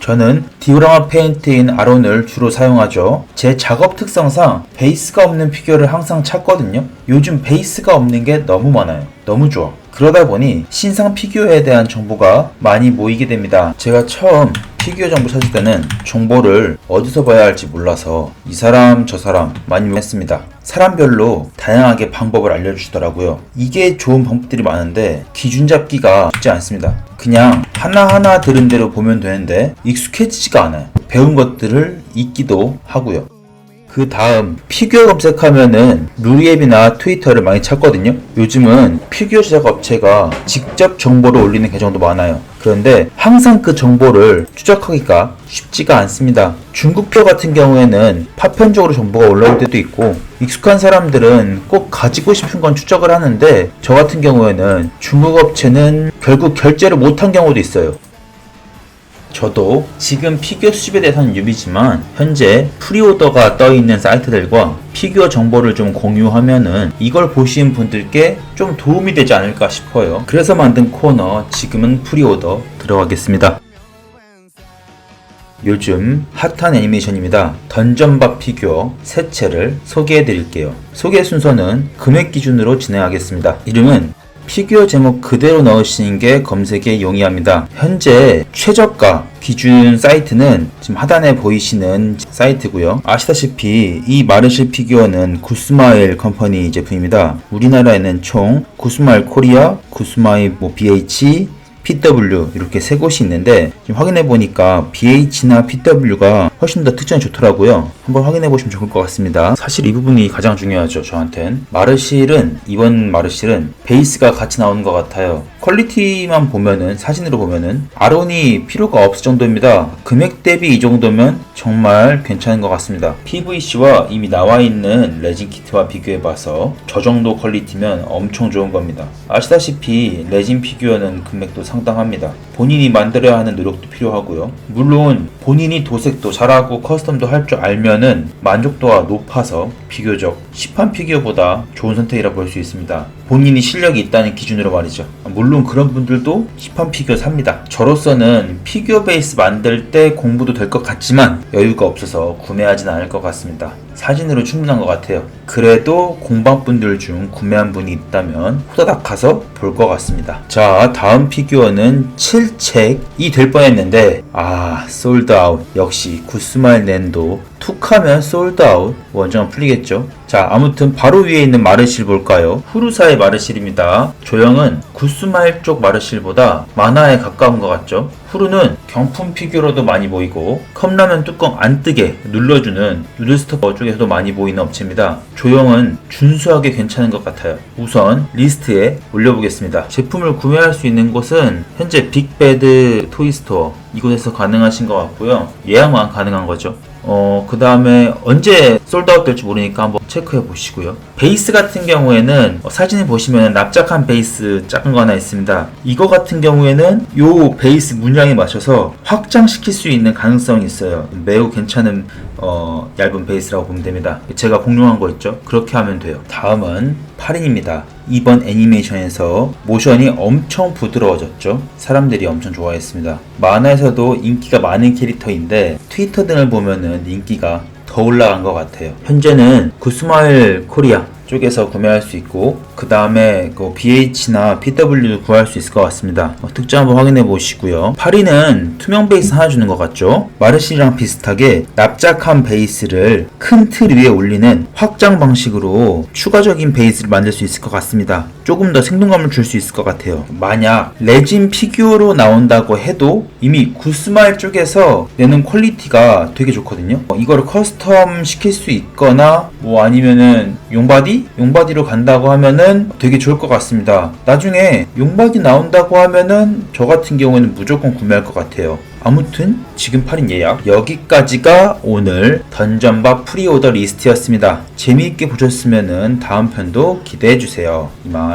저는 디오라마 페인트인 아론을 주로 사용하죠. 제 작업 특성상 베이스가 없는 피규어를 항상 찾거든요. 요즘 베이스가 없는 게 너무 많아요. 너무 좋아. 그러다 보니 신상 피규어에 대한 정보가 많이 모이게 됩니다. 제가 처음 피규어 정보 찾을 때는 정보를 어디서 봐야 할지 몰라서 이 사람 저 사람 많이 했습니다. 사람별로 다양하게 방법을 알려주시더라고요. 이게 좋은 방법들이 많은데 기준 잡기가 쉽지 않습니다. 그냥 하나하나 들은 대로 보면 되는데 익숙해지지가 않아요. 배운 것들을 잊기도 하고요. 그 다음 피규어 검색하면은 루리앱이나 트위터를 많이 찾거든요. 요즘은 피규어 제작 업체가 직접 정보를 올리는 계정도 많아요. 그런데 항상 그 정보를 추적하기가 쉽지가 않습니다. 중국 피규어 같은 경우에는 파편적으로 정보가 올라올 때도 있고, 익숙한 사람들은 꼭 가지고 싶은 건 추적을 하는데 저 같은 경우에는 중국 업체는 결국 결제를 못한 경우도 있어요. 저도 지금 피규어 수집에 대해서는 유비지만 현재 프리오더가 떠있는 사이트들과 피규어 정보를 좀 공유하면은 이걸 보시는 분들께 좀 도움이 되지 않을까 싶어요. 그래서 만든 코너 지금은 프리오더 들어가겠습니다. 요즘 핫한 애니메이션입니다. 던전밥 피규어 세 채를 소개해 드릴게요. 소개 순서는 금액 기준으로 진행하겠습니다. 이름은 피규어 제목 그대로 넣으시는 게 검색에 용이합니다. 현재 최저가 기준 사이트는 지금 하단에 보이시는 사이트고요. 아시다시피 이 마르실 피규어는 구스마일 컴퍼니 제품입니다. 우리나라에는 총 구스마일 코리아, 구스마일 BH, PW 이렇게 세 곳이 있는데 지금 확인해 보니까 BH나 PW가 훨씬 더 특징이 좋더라고요. 한번 확인해 보시면 좋을 것 같습니다. 사실 이 부분이 가장 중요하죠. 저한텐 이번 마르실은 베이스가 같이 나오는 것 같아요. 퀄리티만 보면은, 사진으로 보면은 아론이 필요가 없을 정도입니다. 금액 대비 이 정도면 정말 괜찮은 것 같습니다. PVC와 이미 나와 있는 레진 키트와 비교해 봐서 저 정도 퀄리티면 엄청 좋은 겁니다. 아시다시피 레진 피규어는 금액도 상당합니다. 본인이 만들어야 하는 노력도 필요하고요. 물론 본인이 도색도 잘하고 커스텀도 할 줄 알면은 만족도가 높아서 비교적 시판 피규어보다 좋은 선택이라 볼 수 있습니다. 본인이 실력이 있다는 기준으로 말이죠. 물론 그런 분들도 시판 피규어 삽니다. 저로서는 피규어 베이스 만들 때 공부도 될 것 같지만 여유가 없어서 구매하진 않을 것 같습니다. 사진으로 충분한 것 같아요. 그래도 공방분들 중 구매한 분이 있다면 후다닥 가서 볼 것 같습니다. 자, 다음 피규어는 7책이 될 뻔했는데 솔드아웃. 역시 구스마일 낸도 툭하면 솔드아웃. 원정은 풀리겠죠. 자, 아무튼 바로 위에 있는 마르실 볼까요? 후루사의 마르실입니다. 조형은 구스마일 쪽 마르실보다 만화에 가까운 것 같죠? 후루는 경품 피규어로도 많이 보이고 컵라면 뚜껑 안 뜨게 눌러주는 누들스토퍼 쪽에서도 많이 보이는 업체입니다. 조형은 준수하게 괜찮은 것 같아요. 우선 리스트에 올려보겠습니다. 제품을 구매할 수 있는 곳은 현재 빅배드 토이스토어 이곳에서 가능하신 것 같고요. 예약만 가능한 거죠. 그 다음에 언제 솔드아웃 될지 모르니까 한번 체크해 보시고요. 베이스 같은 경우에는 사진을 보시면 납작한 베이스 작은 거 하나 있습니다. 이거 같은 경우에는 요 베이스 문양에 맞춰서 확장시킬 수 있는 가능성이 있어요. 매우 괜찮은 얇은 베이스라고 보면 됩니다. 제가 공룡한 거 있죠? 그렇게 하면 돼요. 다음은 8인입니다. 이번 애니메이션에서 모션이 엄청 부드러워졌죠. 사람들이 엄청 좋아했습니다. 만화에서도 인기가 많은 캐릭터인데 트위터 등을 보면은 인기가 더 올라간 것 같아요. 현재는 구스마일 코리아 쪽에서 구매할 수 있고 그 다음에 BH나 PW도 구할 수 있을 것 같습니다. 특징 한번 확인해 보시고요. 파리는 투명 베이스 하나 주는 것 같죠? 마르실이랑 비슷하게 납작한 베이스를 큰 틀 위에 올리는 확장 방식으로 추가적인 베이스를 만들 수 있을 것 같습니다. 조금 더 생동감을 줄 수 있을 것 같아요. 만약 레진 피규어로 나온다고 해도 이미 구스마일 쪽에서 내는 퀄리티가 되게 좋거든요. 이거를 커스텀 시킬 수 있거나 아니면은 용바디로 간다고 하면은 되게 좋을 것 같습니다. 나중에 용바디 나온다고 하면은 저 같은 경우에는 무조건 구매할 것 같아요. 아무튼 지금 8인 예약 여기까지가 오늘 던전밥 프리오더 리스트였습니다. 재미있게 보셨으면은 다음 편도 기대해주세요. 이만.